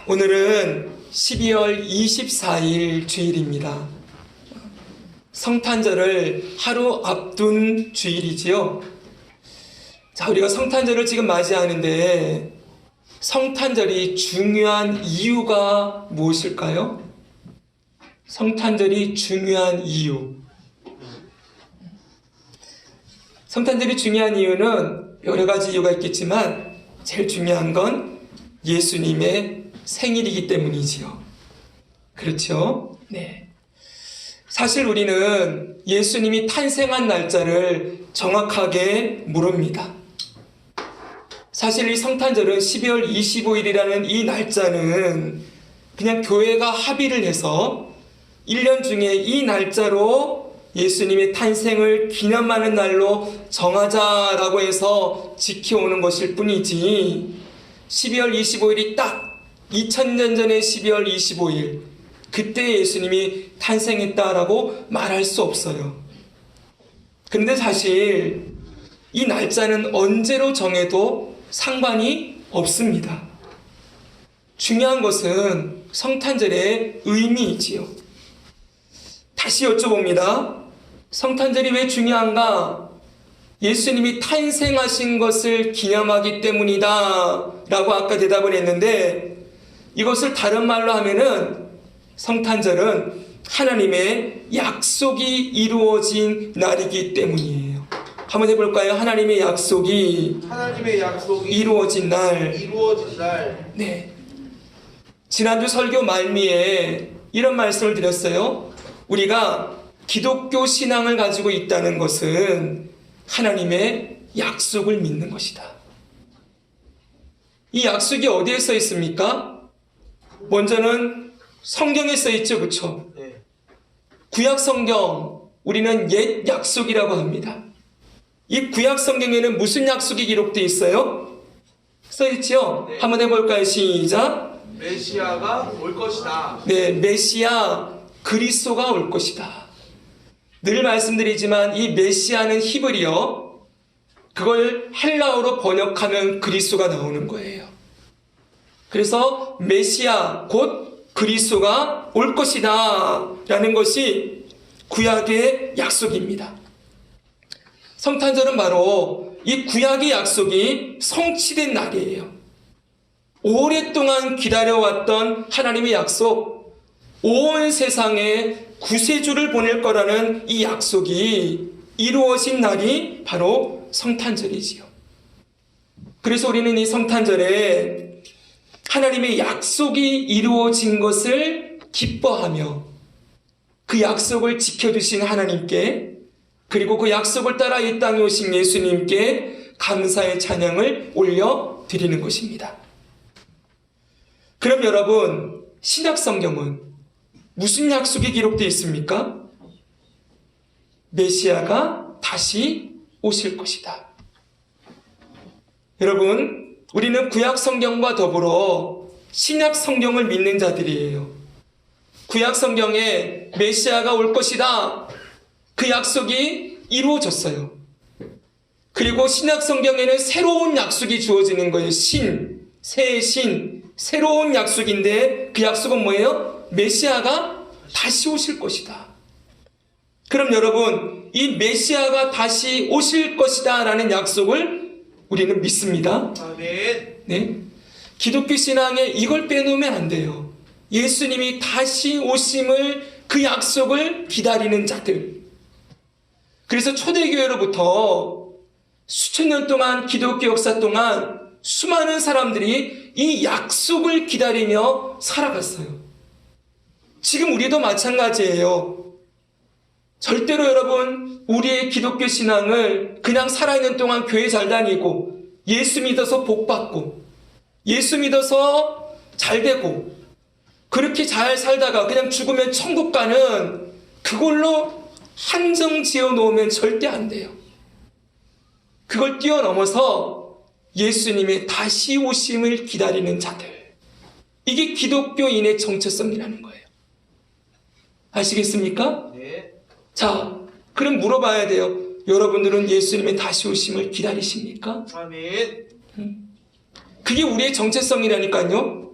오늘은 12월 24일 주일입니다. 성탄절을 하루 앞둔 주일이지요. 자, 우리가 성탄절을 지금 맞이하는데 성탄절이 중요한 이유가 무엇일까요? 성탄절이 중요한 이유. 성탄절이 중요한 이유는 여러 가지 이유가 있겠지만 제일 중요한 건 예수님의 생일이기 때문이지요. 그렇죠? 네. 사실 우리는 예수님이 탄생한 날짜를 정확하게 모릅니다. 사실 이 성탄절은 12월 25일이라는 이 날짜는 그냥 교회가 합의를 해서 1년 중에 이 날짜로 예수님의 탄생을 기념하는 날로 정하자라고 해서 지켜오는 것일 뿐이지 12월 25일이 딱 2000년 전의 12월 25일 그때 예수님이 탄생했다라고 말할 수 없어요. 그런데 사실 이 날짜는 언제로 정해도 상관이 없습니다. 중요한 것은 성탄절의 의미이지요. 다시 여쭤봅니다. 성탄절이 왜 중요한가? 예수님이 탄생하신 것을 기념하기 때문이다 라고 아까 대답을 했는데 이것을 다른 말로 하면은 성탄절은 하나님의 약속이 이루어진 날이기 때문이에요. 한번 해볼까요? 하나님의 약속이 이루어진 날. 네. 지난주 설교 말미에 이런 말씀을 드렸어요. 우리가 기독교 신앙을 가지고 있다는 것은 하나님의 약속을 믿는 것이다. 이 약속이 어디에 써 있습니까? 먼저는 성경에 써 있죠, 그렇죠? 구약 성경, 우리는 옛 약속이라고 합니다. 이 구약 성경에는 무슨 약속이 기록되어 있어요? 써 있죠? 네. 한번 해볼까요? 시작. 메시아가 올 것이다. 네, 메시아 그리스도가 올 것이다. 늘 말씀드리지만 이 메시아는 히브리어, 그걸 헬라어로 번역하면 그리스도가 나오는 거예요. 그래서 메시아 곧 그리스도가 올 것이다 라는 것이 구약의 약속입니다. 성탄절은 바로 이 구약의 약속이 성취된 날이에요. 오랫동안 기다려왔던 하나님의 약속, 온 세상에 구세주를 보낼 거라는 이 약속이 이루어진 날이 바로 성탄절이지요. 그래서 우리는 이 성탄절에 하나님의 약속이 이루어진 것을 기뻐하며 그 약속을 지켜주신 하나님께 그리고 그 약속을 따라 이 땅에 오신 예수님께 감사의 찬양을 올려드리는 것입니다. 그럼 여러분, 신약 성경은 무슨 약속이 기록되어 있습니까? 메시아가 다시 오실 것이다. 여러분, 우리는 구약 성경과 더불어 신약 성경을 믿는 자들이에요. 구약 성경에 메시아가 올 것이다. 그 약속이 이루어졌어요. 그리고 신약 성경에는 새로운 약속이 주어지는 거예요. 새 신, 새로운 약속인데 그 약속은 뭐예요? 메시아가 다시 오실 것이다. 그럼 여러분, 이 메시아가 다시 오실 것이다 라는 약속을 우리는 믿습니다. 아멘. 네. 기독교 신앙에 이걸 빼놓으면 안 돼요. 예수님이 다시 오심을 그 약속을 기다리는 자들. 그래서 초대교회로부터 수천 년 동안 기독교 역사 동안 수많은 사람들이 이 약속을 기다리며 살아갔어요. 지금 우리도 마찬가지예요. 절대로 여러분, 우리의 기독교 신앙을 그냥 살아있는 동안 교회 잘 다니고 예수 믿어서 복 받고 예수 믿어서 잘 되고 그렇게 잘 살다가 그냥 죽으면 천국 가는 그걸로 한정 지어 놓으면 절대 안 돼요. 그걸 뛰어넘어서 예수님의 다시 오심을 기다리는 자들. 이게 기독교인의 정체성이라는 거예요. 아시겠습니까? 네. 자, 그럼 물어봐야 돼요. 여러분들은 예수님의 다시 오심을 기다리십니까? 아멘. 그게 우리의 정체성이라니까요.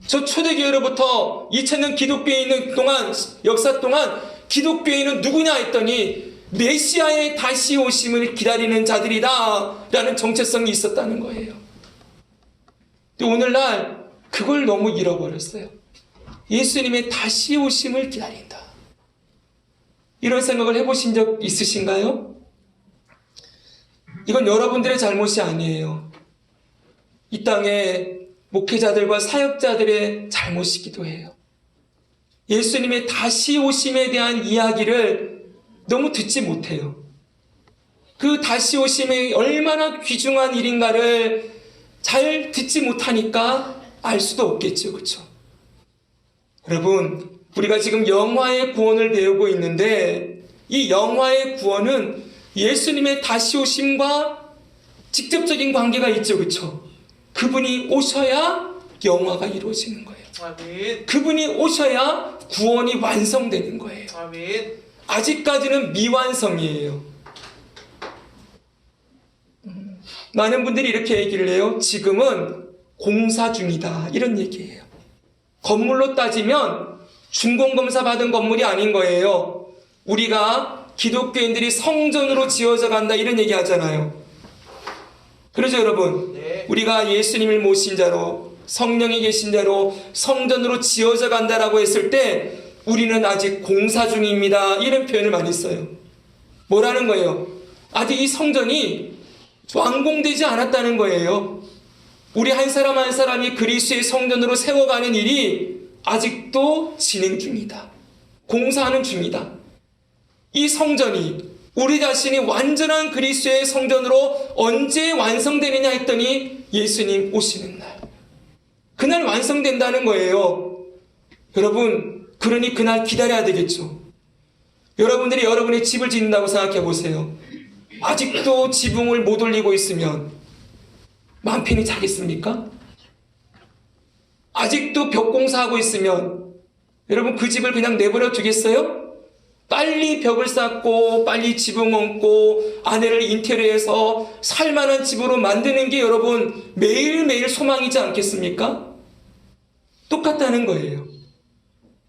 저 초대교회로부터 2000년 기독교에 있는 동안, 역사 동안 기독교인은 누구냐 했더니 메시아의 다시 오심을 기다리는 자들이다 라는 정체성이 있었다는 거예요. 근데 오늘날 그걸 너무 잃어버렸어요. 예수님의 다시 오심을 기다린다. 이런 생각을 해보신 적 있으신가요? 이건 여러분들의 잘못이 아니에요. 이 땅에 목회자들과 사역자들의 잘못이기도 해요. 예수님의 다시 오심에 대한 이야기를 너무 듣지 못해요. 그 다시 오심이 얼마나 귀중한 일인가를 잘 듣지 못하니까 알 수도 없겠죠. 그렇죠? 여러분, 우리가 지금 영화의 구원을 배우고 있는데 이 영화의 구원은 예수님의 다시 오심과 직접적인 관계가 있죠. 그렇죠? 그분이 오셔야 영화가 이루어지는 거예요. 아멘. 그분이 오셔야 구원이 완성되는 거예요. 아멘. 아직까지는 미완성이에요. 많은 분들이 이렇게 얘기를 해요. 지금은 공사 중이다. 이런 얘기예요. 건물로 따지면 준공검사 받은 건물이 아닌 거예요. 우리가 기독교인들이 성전으로 지어져 간다 이런 얘기 하잖아요. 그렇죠 여러분? 네. 우리가 예수님을 모신 자로 성령이 계신 자로 성전으로 지어져 간다라고 했을 때 우리는 아직 공사 중입니다. 이런 표현을 많이 써요. 뭐라는 거예요? 아직 이 성전이 완공되지 않았다는 거예요. 우리 한 사람 한 사람이 그리스도의 성전으로 세워가는 일이 아직도 진행 중이다. 공사하는 중이다. 이 성전이 우리 자신이 완전한 그리스도의 성전으로 언제 완성되느냐 했더니 예수님 오시는 날. 그날 완성된다는 거예요. 여러분, 그러니 그날 기다려야 되겠죠. 여러분들이 여러분의 집을 짓는다고 생각해 보세요. 아직도 지붕을 못 올리고 있으면 마음 편히 자겠습니까? 아직도 벽 공사하고 있으면 여러분 그 집을 그냥 내버려 두겠어요? 빨리 벽을 쌓고 빨리 지붕 얹고 아내를 인테리어해서 살만한 집으로 만드는 게 여러분 매일매일 소망이지 않겠습니까? 똑같다는 거예요.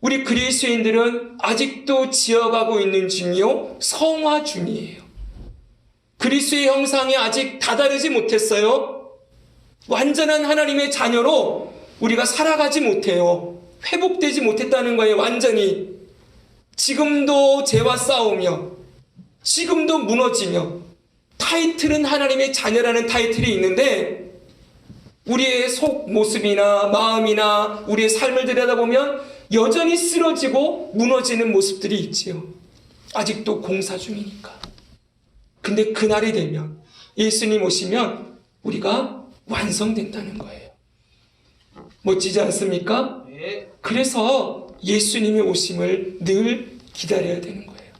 우리 그리스도인들은 아직도 지어가고 있는 중이요 성화 중이에요. 그리스도의 형상이 아직 다다르지 못했어요. 완전한 하나님의 자녀로 우리가 살아가지 못해요. 회복되지 못했다는 거예요. 완전히. 지금도 죄와 싸우며 지금도 무너지며 타이틀은 하나님의 자녀라는 타이틀이 있는데 우리의 속 모습이나 마음이나 우리의 삶을 들여다보면 여전히 쓰러지고 무너지는 모습들이 있지요. 아직도 공사 중이니까. 근데 그날이 되면 예수님 오시면 우리가 완성된다는 거예요. 멋지지 않습니까? 네. 그래서 예수님의 오심을 늘 기다려야 되는 거예요.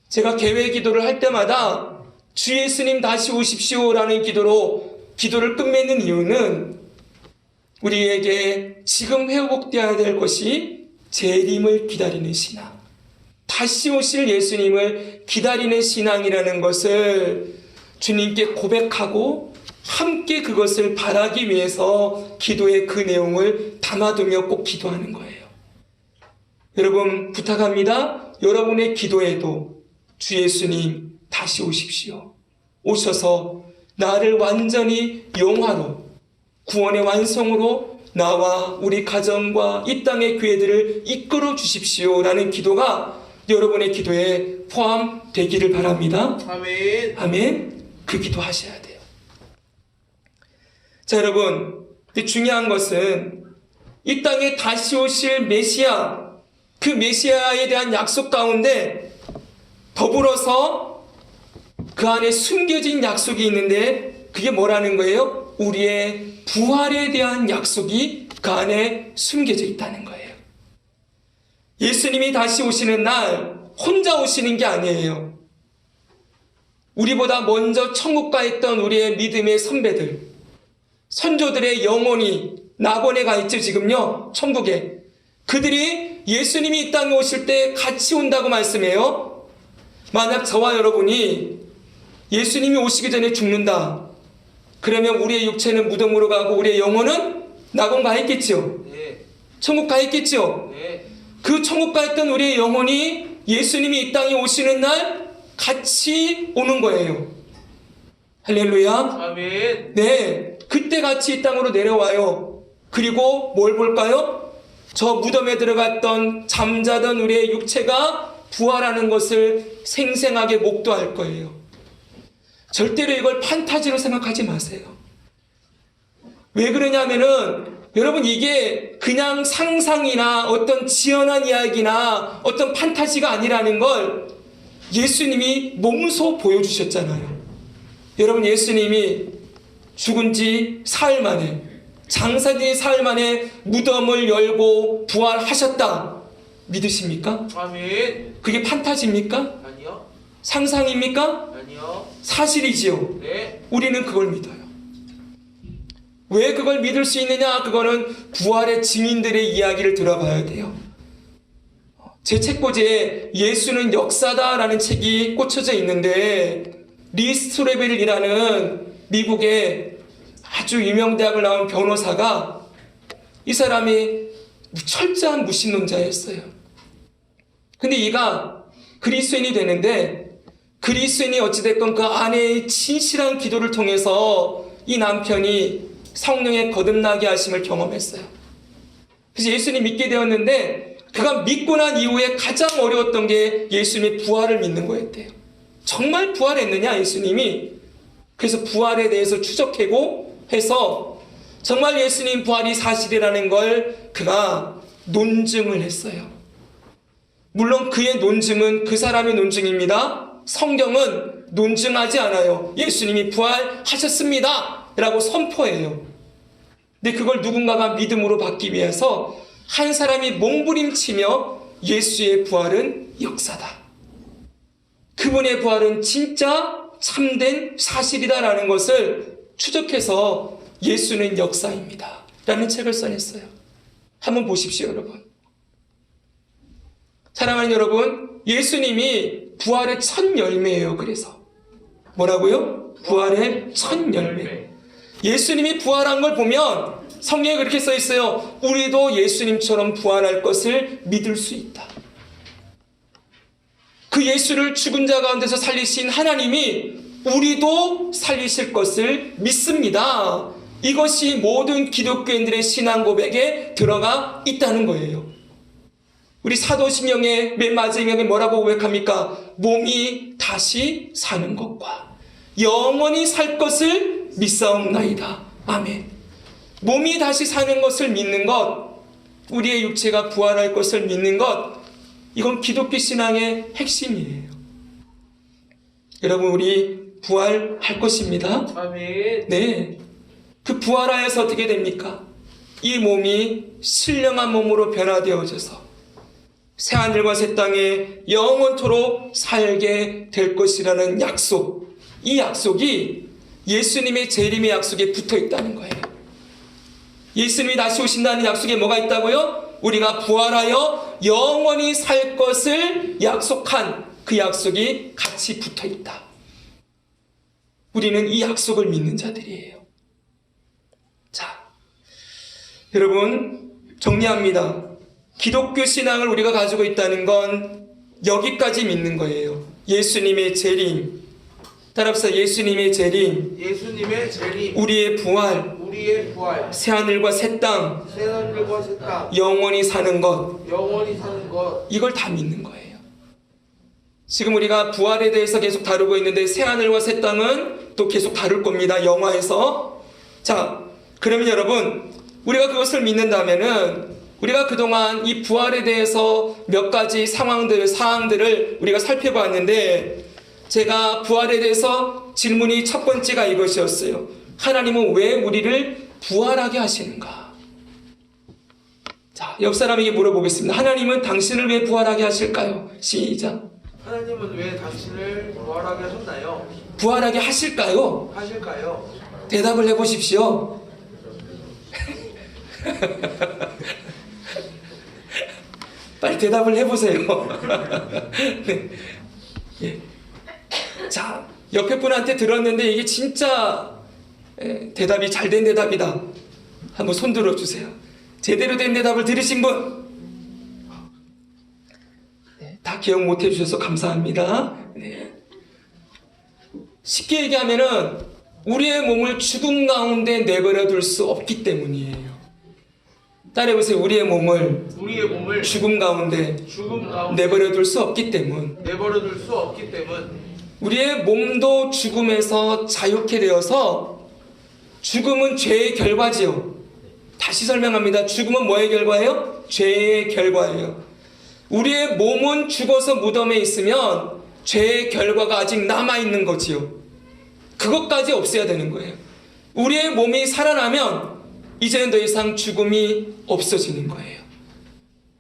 제가 개회 기도를 할 때마다 주 예수님 다시 오십시오라는 기도를 끝맺는 이유는 우리에게 지금 회복되어야 될 것이 재림을 기다리는 신앙, 다시 오실 예수님을 기다리는 신앙이라는 것을 주님께 고백하고 함께 그것을 바라기 위해서 기도의 그 내용을 담아두며 꼭 기도하는 거예요. 여러분 부탁합니다. 여러분의 기도에도 주 예수님 다시 오십시오. 오셔서 나를 완전히 영화로 구원의 완성으로 나와 우리 가정과 이 땅의 교회들을 이끌어 주십시오라는 기도가 여러분의 기도에 포함되기를 바랍니다. 아멘. 아멘. 그 기도하셔야 돼요. 자 여러분, 중요한 것은 이 땅에 다시 오실 메시아, 그 메시아에 대한 약속 가운데 더불어서 그 안에 숨겨진 약속이 있는데 그게 뭐라는 거예요? 우리의 부활에 대한 약속이 그 안에 숨겨져 있다는 거예요. 예수님이 다시 오시는 날 혼자 오시는 게 아니에요. 우리보다 먼저 천국 가 있던 우리의 믿음의 선배들, 선조들의 영혼이 낙원에 가 있죠. 지금요 천국에. 그들이 예수님이 이 땅에 오실 때 같이 온다고 말씀해요. 만약 저와 여러분이 예수님이 오시기 전에 죽는다, 그러면 우리의 육체는 무덤으로 가고 우리의 영혼은 낙원 가 있겠죠. 네. 천국 가 있겠죠. 네. 그 천국 가 있던 우리의 영혼이 예수님이 이 땅에 오시는 날 같이 오는 거예요. 할렐루야. 아멘. 네, 그때 같이 이 땅으로 내려와요. 그리고 뭘 볼까요? 저 무덤에 들어갔던 잠자던 우리의 육체가 부활하는 것을 생생하게 목도할 거예요. 절대로 이걸 판타지로 생각하지 마세요. 왜 그러냐면은 여러분, 이게 그냥 상상이나 어떤 지어난 이야기나 어떤 판타지가 아니라는 걸 예수님이 몸소 보여주셨잖아요. 여러분, 예수님이 죽은 지 사흘 만에, 장사된 사흘 만에 무덤을 열고 부활하셨다. 믿으십니까? 아멘. 그게 판타지입니까? 아니요. 상상입니까? 아니요. 사실이지요. 네. 우리는 그걸 믿어요. 왜 그걸 믿을 수 있느냐? 그거는 부활의 증인들의 이야기를 들어봐야 돼요. 제 책꽂이에 예수는 역사다라는 책이 꽂혀져 있는데, 리 스트로벨이라는 미국의 아주 유명 대학을 나온 변호사가, 이 사람이 철저한 무신론자였어요. 근데 이가 그리스도인이 되는데, 그리스도인이 어찌됐건 그 아내의 진실한 기도를 통해서 이 남편이 성령의 거듭나게 하심을 경험했어요. 그래서 예수님 믿게 되었는데, 그가 믿고 난 이후에 가장 어려웠던 게 예수님의 부활을 믿는 거였대요. 정말 부활했느냐 예수님이? 그래서 부활에 대해서 추적하고 해서 정말 예수님 부활이 사실이라는 걸 그가 논증을 했어요. 물론 그의 논증은 그 사람의 논증입니다. 성경은 논증하지 않아요. 예수님이 부활하셨습니다 라고 선포해요. 근데 그걸 누군가가 믿음으로 받기 위해서 한 사람이 몸부림치며 예수의 부활은 역사다, 그분의 부활은 진짜 참된 사실이다라는 것을 추적해서 예수는 역사입니다 라는 책을 써냈어요. 한번 보십시오, 여러분. 사랑하는 여러분, 예수님이 부활의 첫 열매예요. 그래서 뭐라고요? 부활의 첫 열매. 예수님이 부활한 걸 보면 성경에 그렇게 써 있어요. 우리도 예수님처럼 부활할 것을 믿을 수 있다. 그 예수를 죽은 자 가운데서 살리신 하나님이 우리도 살리실 것을 믿습니다. 이것이 모든 기독교인들의 신앙 고백에 들어가 있다는 거예요. 우리 사도신경의 맨 마지막에 뭐라고 고백합니까? 몸이 다시 사는 것과 영원히 살 것을 믿사옵나이다. 아멘. 몸이 다시 사는 것을 믿는 것, 우리의 육체가 부활할 것을 믿는 것, 이건 기독교 신앙의 핵심이에요. 여러분, 우리 부활할 것입니다. 아멘. 네. 그 부활하여서 어떻게 됩니까? 이 몸이 신령한 몸으로 변화되어져서 새하늘과 새 땅에 영원토록 살게 될 것이라는 약속, 이 약속이 예수님의 재림의 약속에 붙어 있다는 거예요. 예수님이 다시 오신다는 약속에 뭐가 있다고요? 우리가 부활하여 영원히 살 것을 약속한 그 약속이 같이 붙어 있다. 우리는 이 약속을 믿는 자들이에요. 자, 여러분, 정리합니다. 기독교 신앙을 우리가 가지고 있다는 건 여기까지 믿는 거예요. 예수님의 재림, 따라합시다. 예수님의 재림, 예수님의 재림, 우리의 부활, 우리의 부활, 새하늘과 새 땅, 새하늘과 새 땅, 영원히 사는 것, 영원히 사는 것, 이걸 다 믿는 거예요. 지금 우리가 부활에 대해서 계속 다루고 있는데 새하늘과 새 땅은 또 계속 다룰 겁니다. 영화에서. 자, 그러면 여러분, 우리가 그것을 믿는다면은 우리가 그동안 이 부활에 대해서 몇 가지 사항들을 우리가 살펴봤는데, 제가 부활에 대해서 질문이 첫 번째가 이것이었어요. 하나님은 왜 우리를 부활하게 하시는가? 자, 옆 사람에게 물어보겠습니다. 하나님은 당신을 왜 부활하게 하실까요? 시작. 하나님은 왜 당신을 부활하게 하셨나요? 부활하게 하실까요? 하실까요? 대답을 해보십시오. 빨리 대답을 해보세요. 네. 예. 자, 옆에 분한테 들었는데 이게 진짜 대답이 잘된 대답이다 한번 손 들어주세요. 제대로 된 대답을 들으신 분? 네, 다 기억 못 해주셔서 감사합니다. 네. 쉽게 얘기하면은 우리의 몸을 죽음 가운데 내버려 둘 수 없기 때문이에요. 따라해보세요. 우리의 몸을 죽음 가운데 내버려 둘 수 없기 때문. 우리의 몸도 죽음에서 자유케 되어서, 죽음은 죄의 결과지요. 다시 설명합니다. 죽음은 뭐의 결과예요? 죄의 결과예요. 우리의 몸은 죽어서 무덤에 있으면 죄의 결과가 아직 남아있는 거지요. 그것까지 없애야 되는 거예요. 우리의 몸이 살아나면 이제는 더 이상 죽음이 없어지는 거예요.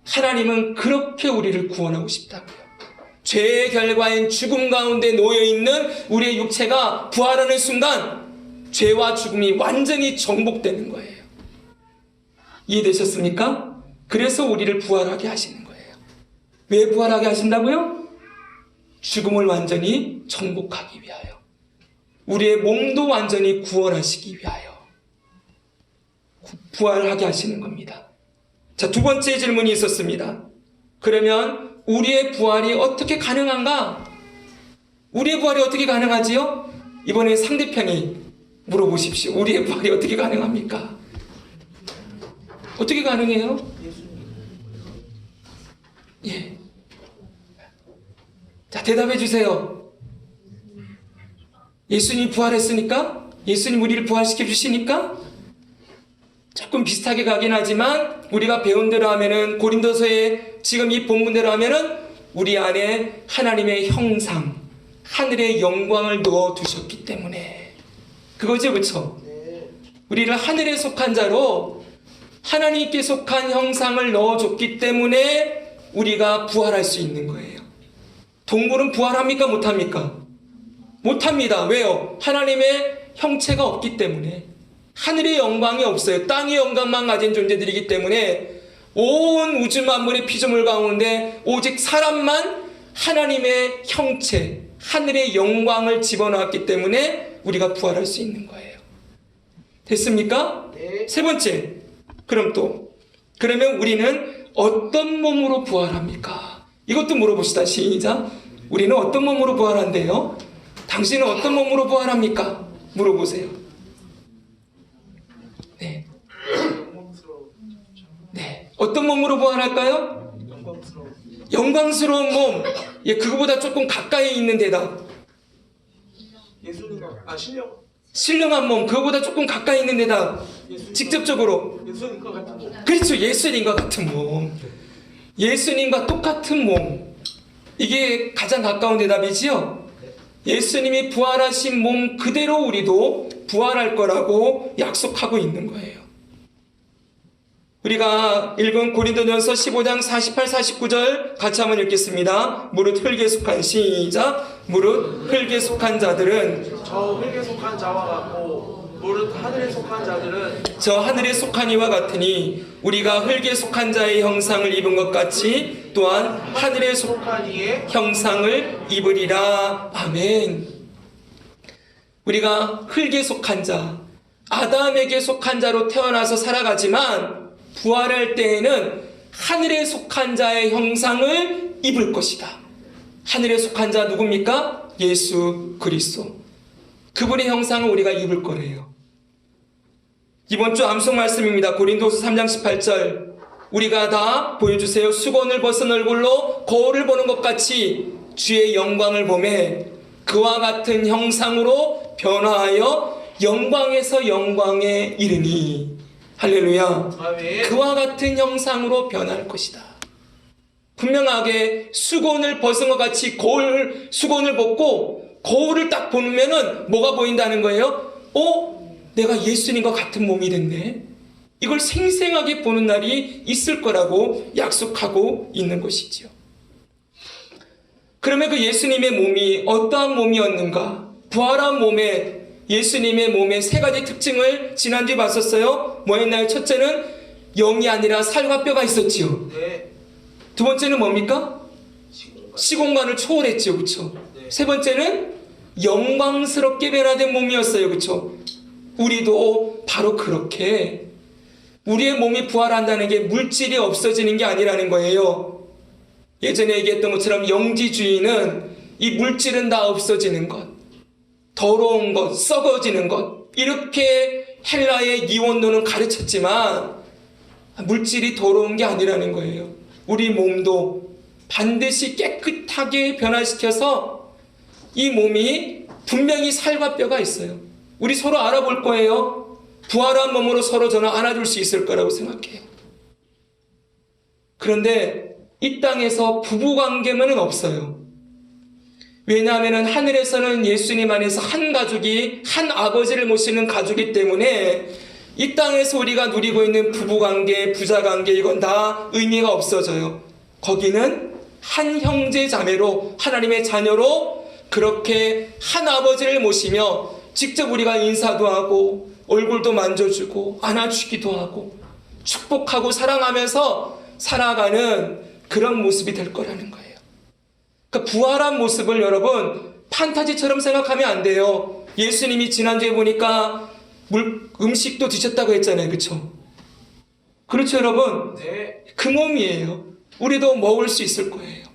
하나님은 그렇게 우리를 구원하고 싶다고요. 죄의 결과인 죽음 가운데 놓여있는 우리의 육체가 부활하는 순간 죄와 죽음이 완전히 정복되는 거예요. 이해되셨습니까? 그래서 우리를 부활하게 하시는 거예요. 왜 부활하게 하신다고요? 죽음을 완전히 정복하기 위하여. 우리의 몸도 완전히 구원하시기 위하여 부활하게 하시는 겁니다. 자, 두 번째 질문이 있었습니다. 그러면 우리의 부활이 어떻게 가능한가? 우리의 부활이 어떻게 가능하지요? 이번에 상대편이 물어보십시오. 우리의 부활이 어떻게 가능합니까? 어떻게 가능해요? 예. 자, 대답해 주세요. 예수님이 부활했으니까? 예수님 우리를 부활시켜 주시니까? 조금 비슷하게 가긴 하지만 우리가 배운 대로 하면은, 고린도서의 지금 이 본문대로 하면은 우리 안에 하나님의 형상, 하늘의 영광을 넣어 두셨기 때문에 그거죠, 그렇죠? 우리를 하늘에 속한 자로 하나님께 속한 형상을 넣어줬기 때문에 우리가 부활할 수 있는 거예요. 동물은 부활합니까? 못합니까? 못합니다. 왜요? 하나님의 형체가 없기 때문에. 하늘의 영광이 없어요. 땅의 영광만 가진 존재들이기 때문에 온 우주 만물의 피조물 가운데 오직 사람만 하나님의 형체, 하늘의 영광을 집어넣었기 때문에 우리가 부활할 수 있는 거예요. 됐습니까? 네. 세 번째, 그러면 우리는 어떤 몸으로 부활합니까? 이것도 물어봅시다. 시작. 우리는 어떤 몸으로 부활한대요? 당신은 어떤 몸으로 부활합니까? 물어보세요. 네. 네. 어떤 몸으로 부활할까요? 영광스러운 몸. 예, 그거보다 조금 가까이 있는 대답. 신령한 몸. 그거보다 조금 가까이 있는 대답. 직접적으로. 예수님과 같은 몸. 그렇죠. 예수님과 같은 몸. 예수님과 똑같은 몸. 이게 가장 가까운 대답이지요. 예수님이 부활하신 몸 그대로 우리도 부활할 거라고 약속하고 있는 거예요. 우리가 읽은 고린도전서 15장 48, 49절 같이 한번 읽겠습니다. 무릇 흙에 속한, 시작. 무릇 흙에 속한 자들은 저 흙에 속한 자와 같고 무릇 하늘에 속한 자들은 저 하늘에 속한 이와 같으니 우리가 흙에 속한 자의 형상을 입은 것 같이 또한 하늘에 속한 이의 형상을 입으리라. 아멘. 우리가 흙에 속한 자, 아담에게 속한 자로 태어나서 살아가지만 부활할 때에는 하늘에 속한 자의 형상을 입을 것이다. 하늘에 속한 자 누굽니까? 예수 그리스도. 그분의 형상을 우리가 입을 거래요. 이번 주 암송 말씀입니다. 고린도서 3장 18절. 우리가 다 보여주세요. 수건을 벗은 얼굴로 거울을 보는 것 같이 주의 영광을 보매 그와 같은 형상으로 변화하여 영광에서 영광에 이르니. 할렐루야. 아멘. 그와 같은 형상으로 변할 것이다. 분명하게 수건을 벗은 것 같이 수건을 벗고 거울을 딱 보면은 뭐가 보인다는 거예요? 내가 예수님과 같은 몸이 됐네. 이걸 생생하게 보는 날이 있을 거라고 약속하고 있는 것이지요. 그러면 그 예수님의 몸이 어떠한 몸이었는가? 부활한 몸에, 예수님의 몸의 세 가지 특징을 지난주에 봤었어요. 뭐였나요? 첫째는 영이 아니라 살과 뼈가 있었지요. 네. 두 번째는 뭡니까? 시공간을 초월했지요. 그렇죠? 네. 세 번째는 영광스럽게 변화된 몸이었어요. 그렇죠? 우리도 바로 그렇게 우리의 몸이 부활한다는 게 물질이 없어지는 게 아니라는 거예요. 예전에 얘기했던 것처럼 영지주의는 이 물질은 다 없어지는 것, 더러운 것, 썩어지는 것, 이렇게 헬라의 이원론은 가르쳤지만 물질이 더러운 게 아니라는 거예요. 우리 몸도 반드시 깨끗하게 변화시켜서 이 몸이 분명히 살과 뼈가 있어요. 우리 서로 알아볼 거예요. 부활한 몸으로 서로 저는 안아줄 수 있을 거라고 생각해요. 그런데 이 땅에서 부부관계면은 없어요. 왜냐하면 하늘에서는 예수님 안에서 한 가족이, 한 아버지를 모시는 가족이기 때문에 이 땅에서 우리가 누리고 있는 부부관계, 부자관계, 이건 다 의미가 없어져요. 거기는 한 형제 자매로, 하나님의 자녀로 그렇게 한 아버지를 모시며 직접 우리가 인사도 하고 얼굴도 만져주고 안아주기도 하고 축복하고 사랑하면서 살아가는 그런 모습이 될 거라는 거예요. 그러니까 부활한 모습을 여러분 판타지처럼 생각하면 안 돼요. 예수님이 지난주에 보니까 음식도 드셨다고 했잖아요. 그렇죠? 그렇죠 여러분? 네. 그 몸이에요. 우리도 먹을 수 있을 거예요.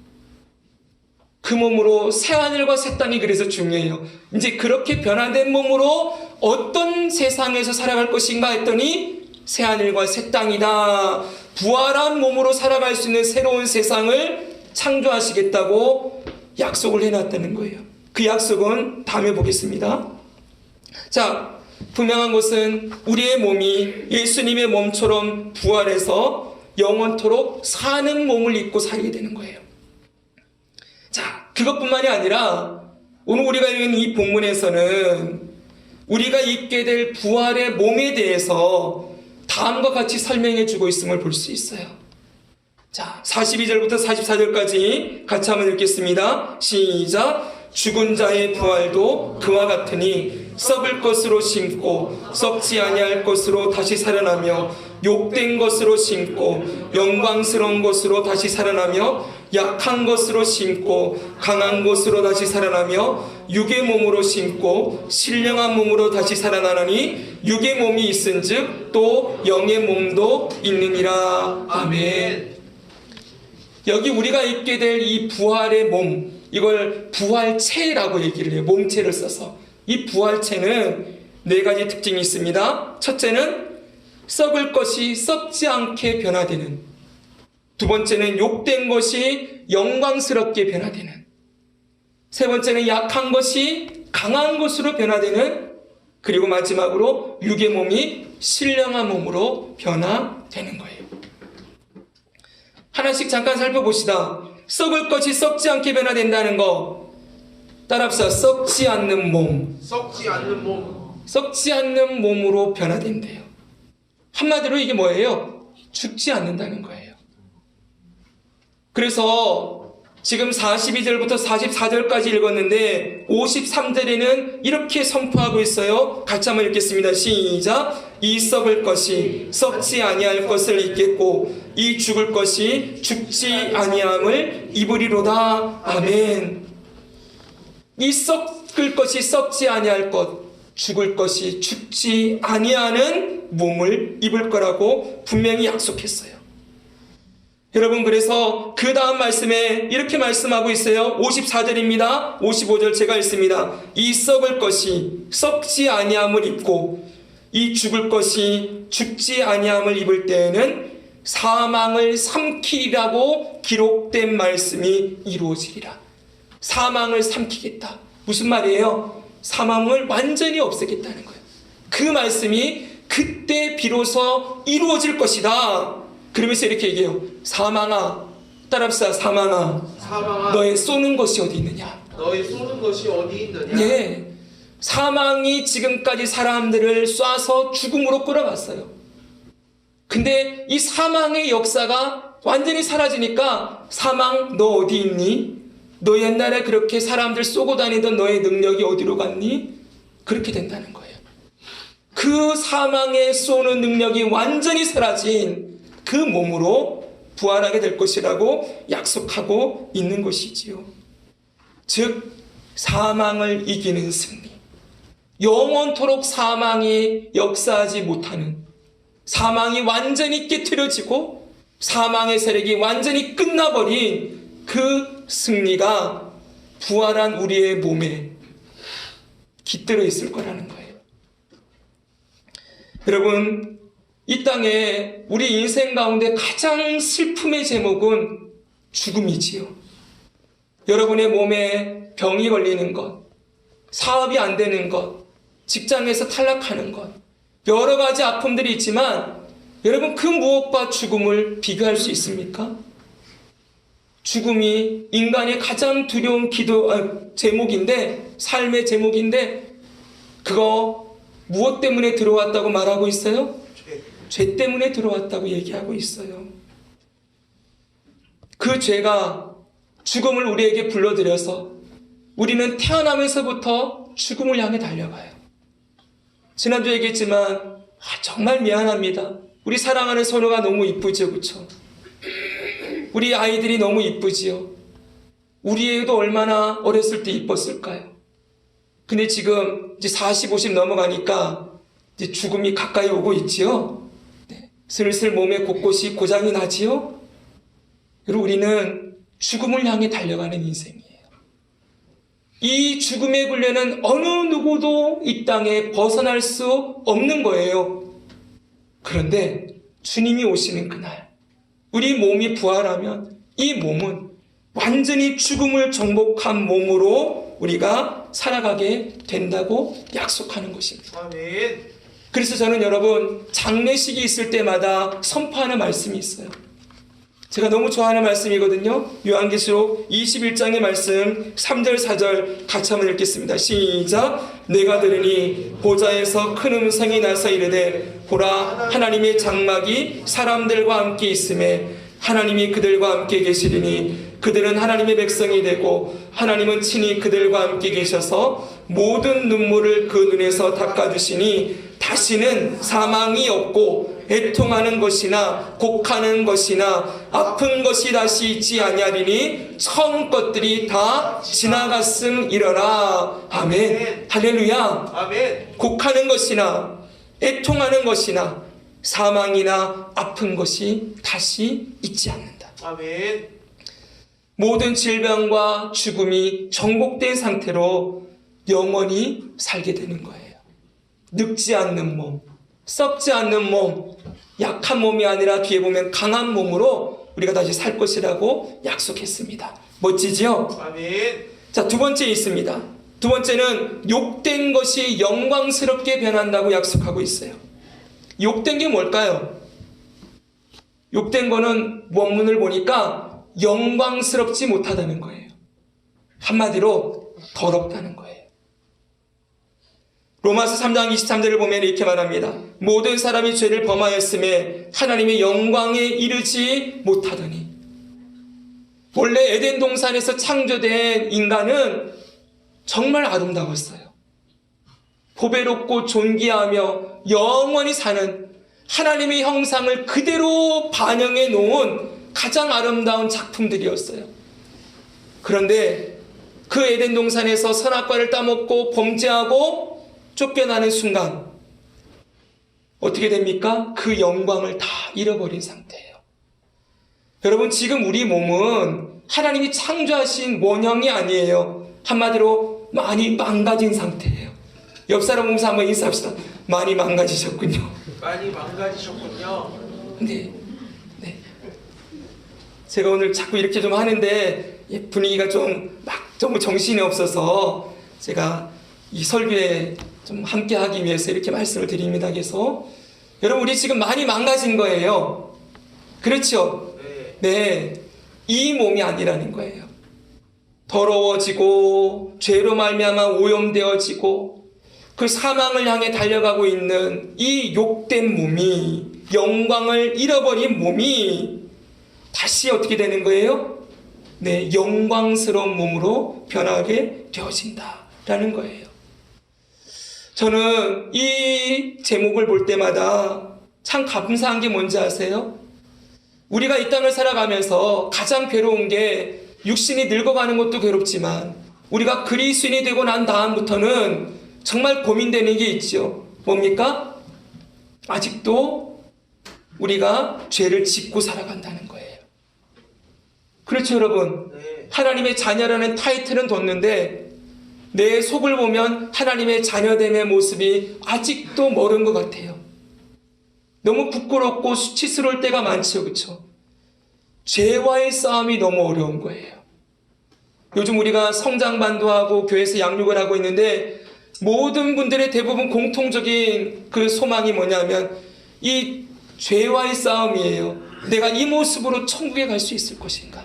그 몸으로 새하늘과 새 땅이 그래서 중요해요. 이제 그렇게 변화된 몸으로 어떤 세상에서 살아갈 것인가 했더니 새하늘과 새 땅이다. 부활한 몸으로 살아갈 수 있는 새로운 세상을 창조하시겠다고 약속을 해놨다는 거예요. 그 약속은 다음에 보겠습니다. 자, 분명한 것은 우리의 몸이 예수님의 몸처럼 부활해서 영원토록 사는 몸을 입고 살게 되는 거예요. 자, 그것뿐만이 아니라 오늘 우리가 읽은 이 본문에서는 우리가 입게 될 부활의 몸에 대해서 다음과 같이 설명해 주고 있음을 볼 수 있어요. 자, 42절부터 44절까지 같이 한번 읽겠습니다. 시작. 죽은 자의 부활도 그와 같으니 썩을 것으로 심고 썩지 아니할 것으로 다시 살아나며 욕된 것으로 심고 영광스러운 것으로 다시 살아나며 약한 것으로 심고 강한 것으로 다시 살아나며 육의 몸으로 심고 신령한 몸으로 다시 살아나니 육의 몸이 있은즉 또 영의 몸도 있느니라. 아멘. 여기 우리가 입게 될 이 부활의 몸, 이걸 부활체라고 얘기를 해요. 몸체를 써서. 이 부활체는 네 가지 특징이 있습니다. 첫째는 썩을 것이 썩지 않게 변화되는, 두 번째는 욕된 것이 영광스럽게 변화되는, 세 번째는 약한 것이 강한 것으로 변화되는, 그리고 마지막으로 육의 몸이 신령한 몸으로 변화되는 거예요. 하나씩 잠깐 살펴봅시다. 썩을 것이 썩지 않게 변화된다는 거. 따라합시다. 썩지 않는 몸. 썩지 않는 몸. 썩지 않는 몸으로 변화된대요. 한마디로 이게 뭐예요? 죽지 않는다는 거예요. 그래서 지금 42절부터 44절까지 읽었는데 53절에는 이렇게 선포하고 있어요. 같이 한번 읽겠습니다. 시작. 이 썩을 것이 썩지 아니할 것을 입겠고 이 죽을 것이 죽지 아니함을 입으리로다. 아멘. 이 썩을 것이 썩지 아니할 것, 죽을 것이 죽지 아니하는 몸을 입을 거라고 분명히 약속했어요. 여러분, 그래서 그 다음 말씀에 이렇게 말씀하고 있어요. 54절입니다. 55절 제가 읽습니다. 이 썩을 것이 썩지 아니함을 입고 이 죽을 것이 죽지 아니함을 입을 때에는 사망을 삼키리라고 기록된 말씀이 이루어지리라. 사망을 삼키겠다. 무슨 말이에요? 사망을 완전히 없애겠다는 거예요. 그 말씀이 그때 비로소 이루어질 것이다. 그러면서 이렇게 얘기해요. 사망아, 따라합시다. 사망아, 사망아, 너의 쏘는 것이 어디 있느냐? 너의 쏘는 것이 어디 있느냐? 예, 사망이 지금까지 사람들을 쏴서 죽음으로 끌어갔어요. 근데 이 사망의 역사가 완전히 사라지니까 사망 너 어디 있니? 너 옛날에 그렇게 사람들 쏘고 다니던 너의 능력이 어디로 갔니? 그렇게 된다는 거예요. 그 사망에 쏘는 능력이 완전히 사라진 그 몸으로 부활하게 될 것이라고 약속하고 있는 것이지요. 즉 사망을 이기는 승리, 영원토록 사망이 역사하지 못하는, 사망이 완전히 깨트려지고 사망의 세력이 완전히 끝나버린 그 승리가 부활한 우리의 몸에 깃들어 있을 거라는 거예요. 여러분, 이 땅에 우리 인생 가운데 가장 슬픔의 제목은 죽음이지요. 여러분의 몸에 병이 걸리는 것, 사업이 안 되는 것, 직장에서 탈락하는 것, 여러 가지 아픔들이 있지만 여러분, 그 무엇과 죽음을 비교할 수 있습니까? 죽음이 인간의 가장 두려운 제목인데, 삶의 제목인데, 그거 무엇 때문에 들어왔다고 말하고 있어요? 죄 때문에 들어왔다고 얘기하고 있어요. 그 죄가 죽음을 우리에게 불러들여서 우리는 태어나면서부터 죽음을 향해 달려가요. 지난주에 얘기했지만 정말 미안합니다. 우리 사랑하는 선우가 너무 이쁘죠, 그렇죠? 우리 아이들이 너무 이쁘지요. 우리 애도 얼마나 어렸을 때 이뻤을까요? 근데 지금 이제 40, 50 넘어가니까 이제 죽음이 가까이 오고 있지요. 네. 슬슬 몸에 곳곳이 고장이 나지요. 그리고 우리는 죽음을 향해 달려가는 인생이에요. 이 죽음의 굴레는 어느 누구도 이 땅에 벗어날 수 없는 거예요. 그런데 주님이 오시는 그날, 우리 몸이 부활하면 이 몸은 완전히 죽음을 정복한 몸으로 우리가 살아가게 된다고 약속하는 것입니다. 아멘. 그래서 저는 여러분, 장례식이 있을 때마다 선포하는 말씀이 있어요. 제가 너무 좋아하는 말씀이거든요. 요한계시록 21장의 말씀 3절 4절 같이 한번 읽겠습니다. 시작. 내가 들으니 보좌에서 큰 음성이 나서 이르되 보라, 하나님의 장막이 사람들과 함께 있음에 하나님이 그들과 함께 계시리니 그들은 하나님의 백성이 되고 하나님은 친히 그들과 함께 계셔서 모든 눈물을 그 눈에서 닦아주시니 다시는 사망이 없고 애통하는 것이나 곡하는 것이나 아픈 것이 다시 있지 아니하리니 처음 것들이 다 지나갔음이러라. 아멘. 할렐루야. 아멘. 곡하는 것이나 애통하는 것이나 사망이나 아픈 것이 다시 있지 않는다. 아멘. 모든 질병과 죽음이 정복된 상태로 영원히 살게 되는 거예요. 늙지 않는 몸, 썩지 않는 몸, 약한 몸이 아니라 뒤에 보면 강한 몸으로 우리가 다시 살 것이라고 약속했습니다. 멋지지요? 아멘. 자, 두 번째 있습니다. 두 번째는 욕된 것이 영광스럽게 변한다고 약속하고 있어요. 욕된 게 뭘까요? 욕된 거는 원문을 보니까 영광스럽지 못하다는 거예요. 한마디로 더럽다는 거예요. 로마서 3장 23절을 보면 이렇게 말합니다. 모든 사람이 죄를 범하였음에 하나님의 영광에 이르지 못하더니. 원래 에덴 동산에서 창조된 인간은 정말 아름다웠어요. 보배롭고 존귀하며 영원히 사는 하나님의 형상을 그대로 반영해 놓은 가장 아름다운 작품들이었어요. 그런데 그 에덴 동산에서 선악과를 따먹고 범죄하고 쫓겨나는 순간 어떻게 됩니까? 그 영광을 다 잃어버린 상태예요. 여러분, 지금 우리 몸은 하나님이 창조하신 원형이 아니에요. 한마디로 많이 망가진 상태예요. 옆 사람 보면서 한번 인사합시다. 많이 망가지셨군요. 많이 망가지셨군요. 네. 제가 오늘 자꾸 이렇게 좀 하는데 분위기가 좀 막 너무 정신이 없어서 제가 이 설교에 좀 함께 하기 위해서 이렇게 말씀을 드립니다. 그래서 여러분, 우리 지금 많이 망가진 거예요. 그렇죠? 네. 이 몸이 아니라는 거예요. 더러워지고 죄로 말미암아 오염되어지고 그 사망을 향해 달려가고 있는 이 욕된 몸이, 영광을 잃어버린 몸이 다시 어떻게 되는 거예요? 네, 영광스러운 몸으로 변하게 되어진다라는 거예요. 저는 이 제목을 볼 때마다 참 감사한 게 뭔지 아세요? 우리가 이 땅을 살아가면서 가장 괴로운 게 육신이 늙어가는 것도 괴롭지만 우리가 그리스도인이 되고 난 다음부터는 정말 고민되는 게 있죠. 뭡니까? 아직도 우리가 죄를 짓고 살아간다는 거예요. 그렇죠, 여러분? 네. 하나님의 자녀라는 타이틀은 뒀는데 내 속을 보면 하나님의 자녀됨의 모습이 아직도 멀은 것 같아요. 너무 부끄럽고 수치스러울 때가 많죠, 그렇죠? 죄와의 싸움이 너무 어려운 거예요. 요즘 우리가 성장반도 하고 교회에서 양육을 하고 있는데 모든 분들의 대부분 공통적인 그 소망이 뭐냐면 이 죄와의 싸움이에요. 내가 이 모습으로 천국에 갈 수 있을 것인가?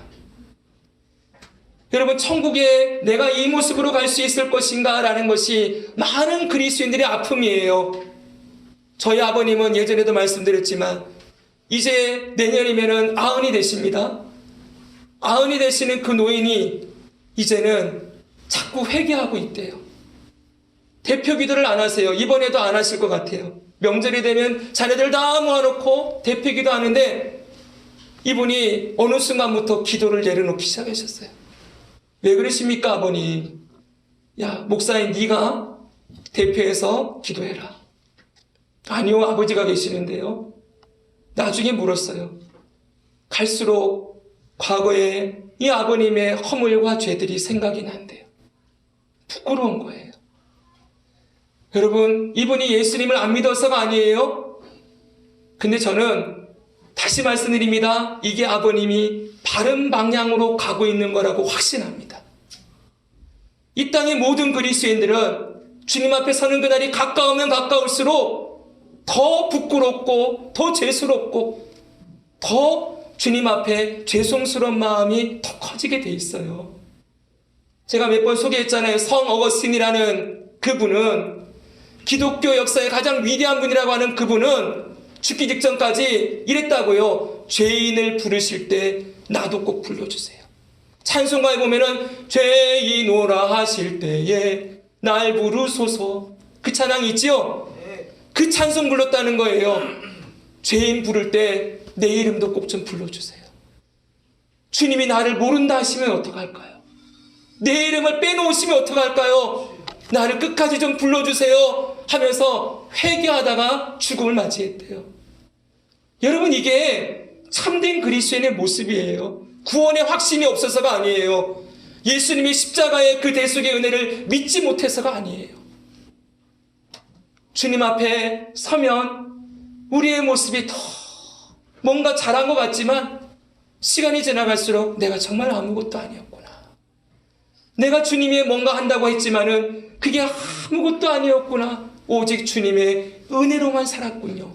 여러분, 천국에 내가 이 모습으로 갈 수 있을 것인가? 라는 것이 많은 그리스도인들의 아픔이에요. 저희 아버님은 예전에도 말씀드렸지만 이제 내년이면은 90이 되십니다. 90이 되시는 그 노인이 이제는 자꾸 회개하고 있대요. 대표 기도를 안 하세요. 이번에도 안 하실 것 같아요. 명절이 되면 자녀들 다 모아놓고 대표 기도 하는데 이분이 어느 순간부터 기도를 내려놓기 시작하셨어요. 왜 그러십니까, 아버님? 야, 목사님, 네가 대표해서 기도해라. 아니요, 아버지가 계시는데요. 나중에 물었어요. 갈수록 과거에 이 아버님의 허물과 죄들이 생각이 난대요. 부끄러운 거예요. 여러분, 이분이 예수님을 안 믿어서가 아니에요. 근데 저는 다시 말씀드립니다. 이게 아버님이 바른 방향으로 가고 있는 거라고 확신합니다. 이 땅의 모든 그리스도인들은 주님 앞에 서는 그날이 가까우면 가까울수록 더 부끄럽고 더 죄스럽고 더 주님 앞에 죄송스러운 마음이 더 커지게 돼 있어요. 제가 몇 번 소개했잖아요. 성 어거스틴이라는 그분은 기독교 역사의 가장 위대한 분이라고 하는 그분은 죽기 직전까지 이랬다고요. 죄인을 부르실 때 나도 꼭 불러주세요. 찬송가에 보면은 죄인오라 하실 때에 날 부르소서, 그 찬양 있지요? 그 찬송 불렀다는 거예요. 죄인 부를 때 내 이름도 꼭 좀 불러주세요. 주님이 나를 모른다 하시면 어떡할까요? 내 이름을 빼놓으시면 어떡할까요? 나를 끝까지 좀 불러주세요 하면서 회개하다가 죽음을 맞이했대요. 여러분, 이게 참된 그리스도인의 모습이에요. 구원의 확신이 없어서가 아니에요. 예수님이 십자가의 그 대속의 은혜를 믿지 못해서가 아니에요. 주님 앞에 서면 우리의 모습이 더 뭔가 잘한 것 같지만 시간이 지나갈수록 내가 정말 아무것도 아니었구나. 내가 주님이 뭔가 한다고 했지만은 그게 아무것도 아니었구나. 오직 주님의 은혜로만 살았군요.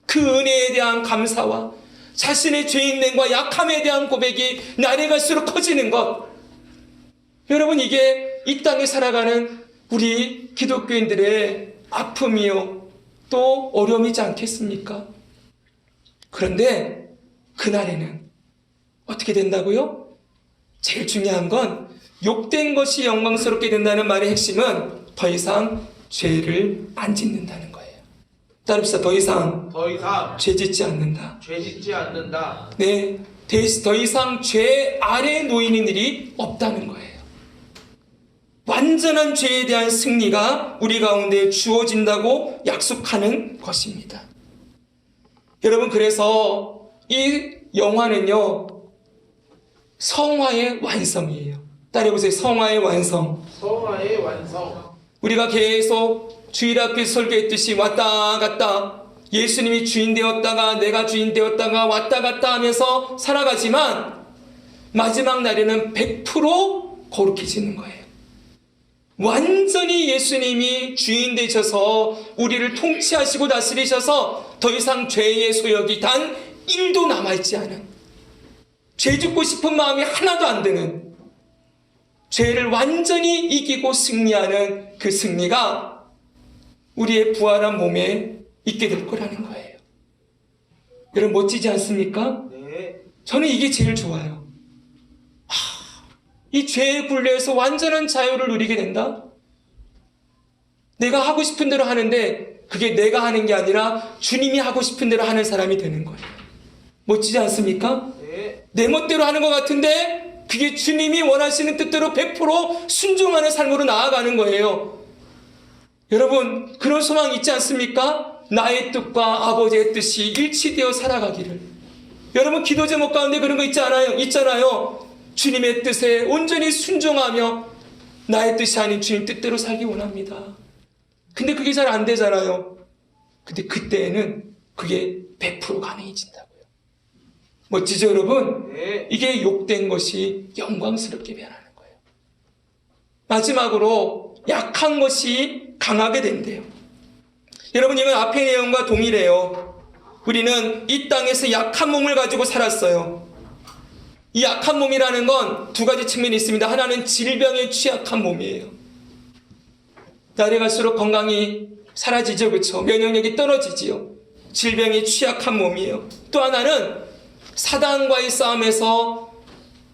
그 은혜에 대한 감사와 자신의 죄인됨과 약함에 대한 고백이 날이 갈수록 커지는 것. 여러분, 이게 이 땅에 살아가는 우리 기독교인들의 아픔이요, 또 어려움이지 않겠습니까? 그런데 그날에는 어떻게 된다고요? 제일 중요한 건 욕된 것이 영광스럽게 된다는 말의 핵심은 더 이상 죄를 안 짓는다는 거예요. 따릅시다. 더 이상 죄 짓지 않는다. 죄 짓지 않는다. 네, 더 이상 죄 아래 놓이는 일이 없다는 거예요. 완전한 죄에 대한 승리가 우리 가운데 주어진다고 약속하는 것입니다. 여러분, 그래서 이 영화는요, 성화의 완성이에요. 따라해보세요. 성화의 완성. 성화의 완성. 우리가 계속 주일 앞에 설교했듯이 왔다 갔다, 예수님이 주인 되었다가 내가 주인 되었다가 왔다 갔다 하면서 살아가지만 마지막 날에는 100% 거룩해지는 거예요. 완전히 예수님이 주인 되셔서 우리를 통치하시고 다스리셔서 더 이상 죄의 소욕이 단 1도 남아있지 않은, 죄 짓고 싶은 마음이 하나도 안 드는, 죄를 완전히 이기고 승리하는 그 승리가 우리의 부활한 몸에 있게 될 거라는 거예요. 여러분, 멋지지 않습니까? 네. 저는 이게 제일 좋아요. 이 죄의 굴레에서 완전한 자유를 누리게 된다? 내가 하고 싶은 대로 하는데 그게 내가 하는 게 아니라 주님이 하고 싶은 대로 하는 사람이 되는 거예요. 멋지지 않습니까? 네. 내 멋대로 하는 것 같은데 그게 주님이 원하시는 뜻대로 100% 순종하는 삶으로 나아가는 거예요. 여러분, 그런 소망 있지 않습니까? 나의 뜻과 아버지의 뜻이 일치되어 살아가기를. 여러분 기도 제목 가운데 그런 거 있잖아요. 주님의 뜻에 온전히 순종하며 나의 뜻이 아닌 주님 뜻대로 살기 원합니다. 근데 그게 잘 안 되잖아요. 근데 그때에는 그게 100% 가능해진다고요. 멋지죠 여러분? 네. 이게 욕된 것이 영광스럽게 변하는 거예요. 마지막으로 약한 것이 강하게 된대요. 여러분 이건 앞의 내용과 동일해요. 우리는 이 땅에서 약한 몸을 가지고 살았어요. 이 약한 몸이라는 건 두 가지 측면이 있습니다. 하나는 질병에 취약한 몸이에요. 날이 갈수록 건강이 사라지죠. 그렇죠? 면역력이 떨어지지요. 질병에 취약한 몸이에요. 또 하나는 사단과의 싸움에서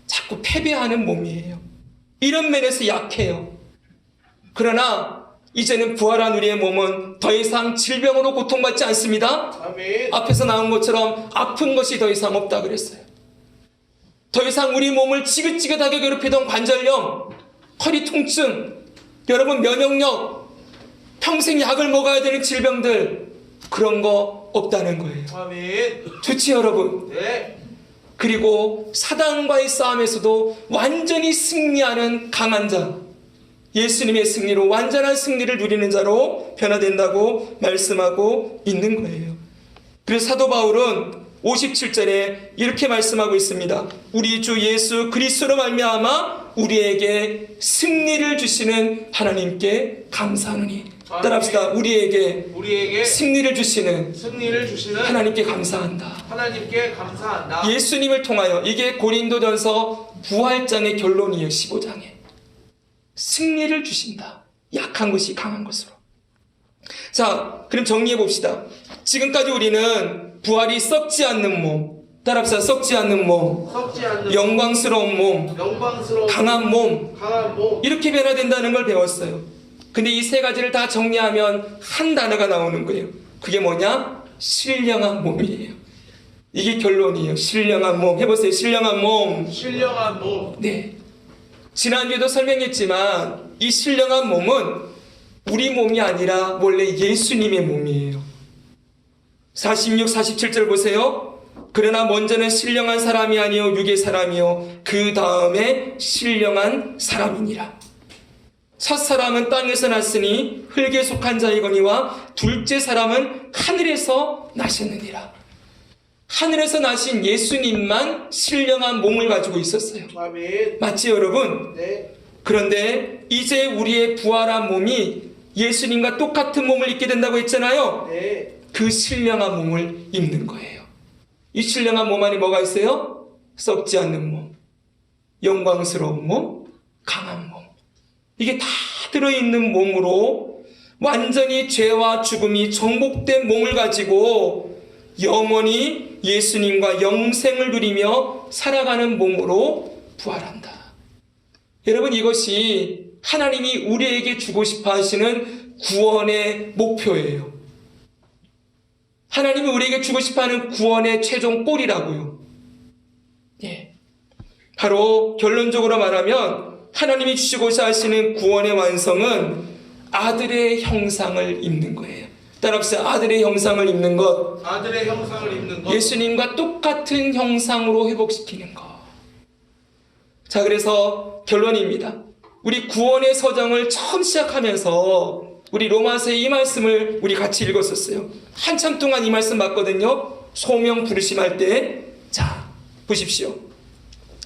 자꾸 패배하는 몸이에요. 이런 면에서 약해요. 그러나 이제는 부활한 우리의 몸은 더 이상 질병으로 고통받지 않습니다. 아멘. 앞에서 나온 것처럼 아픈 것이 더 이상 없다 그랬어요. 더 이상 우리 몸을 지긋지긋하게 괴롭히던 관절염, 허리 통증, 여러분 면역력, 평생 약을 먹어야 되는 질병들, 그런 거 없다는 거예요. 아멘. 좋지 여러분? 네. 그리고 사단과의 싸움에서도 완전히 승리하는 강한 자, 예수님의 승리로 완전한 승리를 누리는 자로 변화된다고 말씀하고 있는 거예요. 그래서 사도 바울은 57절에 이렇게 말씀하고 있습니다. 우리 주 예수 그리스도로 말미암아 우리에게 승리를 주시는 하나님께 감사하노니. 따라합시다. 우리에게 승리를 주시는 하나님께 감사한다. 하나님께 감사한다. 예수님을 통하여, 이게 고린도전서 부활장의 결론이에요. 15장에 승리를 주신다. 약한 것이 강한 것으로. 자, 그럼 정리해 봅시다. 지금까지 우리는 부활이 썩지 않는 몸, 따라합시다. 썩지 않는 몸, 영광스러운 몸, 강한 몸, 이렇게 변화된다는 걸 배웠어요. 근데 이 세 가지를 다 정리하면 한 단어가 나오는 거예요. 그게 뭐냐? 신령한 몸이에요. 이게 결론이에요. 신령한 몸. 해보세요. 신령한 몸. 신령한 몸. 네. 지난주에도 설명했지만 이 신령한 몸은 우리 몸이 아니라 원래 예수님의 몸이에요. 46, 47절 보세요. 그러나 먼저는 신령한 사람이 아니요 육의 사람이요 그 다음에 신령한 사람이니라. 첫 사람은 땅에서 났으니 흙에 속한 자이거니와 둘째 사람은 하늘에서 나셨느니라. 하늘에서 나신 예수님만 신령한 몸을 가지고 있었어요. 아멘. 맞지 여러분? 네. 그런데 이제 우리의 부활한 몸이 예수님과 똑같은 몸을 입게 된다고 했잖아요. 네. 그 신령한 몸을 입는 거예요. 이 신령한 몸 안에 뭐가 있어요? 썩지 않는 몸, 영광스러운 몸, 강한 몸. 이게 다 들어있는 몸으로 완전히 죄와 죽음이 정복된 몸을 가지고 영원히 예수님과 영생을 누리며 살아가는 몸으로 부활한다. 여러분 이것이 하나님이 우리에게 주고 싶어 하시는 구원의 목표예요. 하나님이 우리에게 주고 싶어 하는 구원의 최종 골이라고요. 예. 바로 결론적으로 말하면 하나님이 주시고자 하시는 구원의 완성은 아들의 형상을 입는 거예요. 따라합시다. 아들의 형상을 입는 것. 아들의 형상을 입는 것. 예수님과 똑같은 형상으로 회복시키는 것. 자, 그래서 결론입니다. 우리 구원의 서정을 처음 시작하면서 우리 로마서의 이 말씀을 우리 같이 읽었었어요. 한참 동안 이 말씀 봤거든요. 소명 부르심할 때. 자, 보십시오.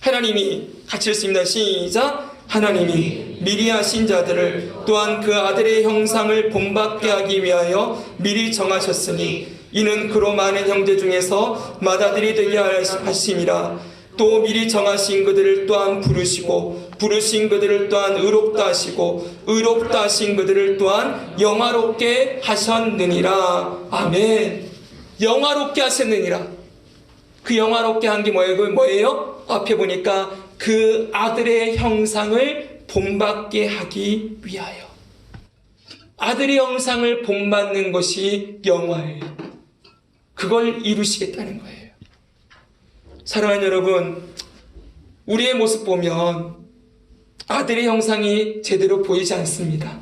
하나님이 같이 읽습니다. 시작. 하나님이 미리 하신 자들을 또한 그 아들의 형상을 본받게 하기 위하여 미리 정하셨으니 이는 그로 많은 형제 중에서 맏아들이 되게 하심이라. 또 미리 정하신 그들을 또한 부르시고 부르신 그들을 또한 의롭다 하시고 의롭다 하신 그들을 또한 영화롭게 하셨느니라. 아멘. 영화롭게 하셨느니라. 그 영화롭게 한 게 뭐예요? 앞에 보니까 그 아들의 형상을 본받게 하기 위하여. 아들의 형상을 본받는 것이 영화예요. 그걸 이루시겠다는 거예요. 사랑하는 여러분, 우리의 모습 보면 아들의 형상이 제대로 보이지 않습니다.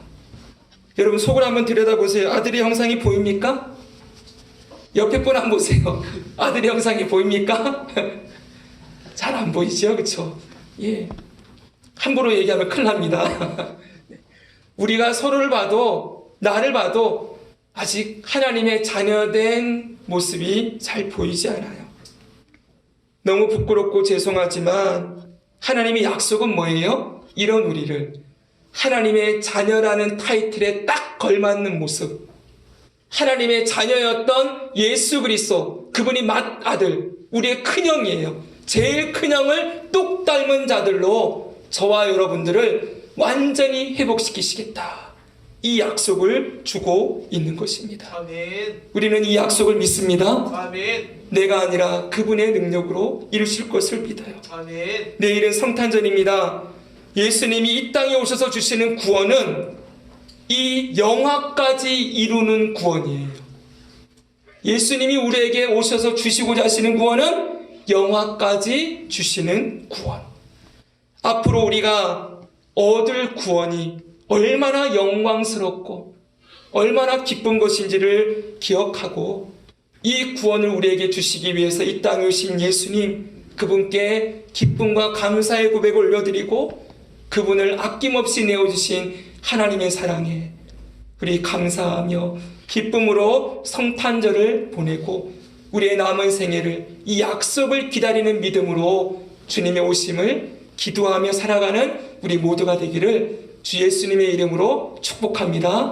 여러분 속을 한번 들여다보세요. 아들의 형상이 보입니까? 옆에 분 한번 보세요. 아들 형상이 보입니까? 잘 안 보이죠? 그렇죠? 예. 함부로 얘기하면 큰일 납니다. 우리가 서로를 봐도, 나를 봐도 아직 하나님의 자녀된 모습이 잘 보이지 않아요. 너무 부끄럽고 죄송하지만 하나님의 약속은 뭐예요? 이런 우리를 하나님의 자녀라는 타이틀에 딱 걸맞는 모습, 하나님의 자녀였던 예수 그리스도, 그분이 맏아들, 우리의 큰형이에요. 제일 큰형을 똑 닮은 자들로 저와 여러분들을 완전히 회복시키시겠다, 이 약속을 주고 있는 것입니다. 아멘. 우리는 이 약속을 믿습니다. 아멘. 내가 아니라 그분의 능력으로 이루실 것을 믿어요. 아멘. 내일은 성탄절입니다. 예수님이 이 땅에 오셔서 주시는 구원은 이 영화까지 이루는 구원이에요. 예수님이 우리에게 오셔서 주시고자 하시는 구원은 영화까지 주시는 구원. 앞으로 우리가 얻을 구원이 얼마나 영광스럽고 얼마나 기쁜 것인지를 기억하고 이 구원을 우리에게 주시기 위해서 이 땅에 오신 예수님, 그분께 기쁨과 감사의 고백을 올려드리고 그분을 아낌없이 내어주신 하나님의 사랑에 우리 감사하며 기쁨으로 성탄절을 보내고 우리의 남은 생애를 이 약속을 기다리는 믿음으로 주님의 오심을 기도하며 살아가는 우리 모두가 되기를 주 예수님의 이름으로 축복합니다.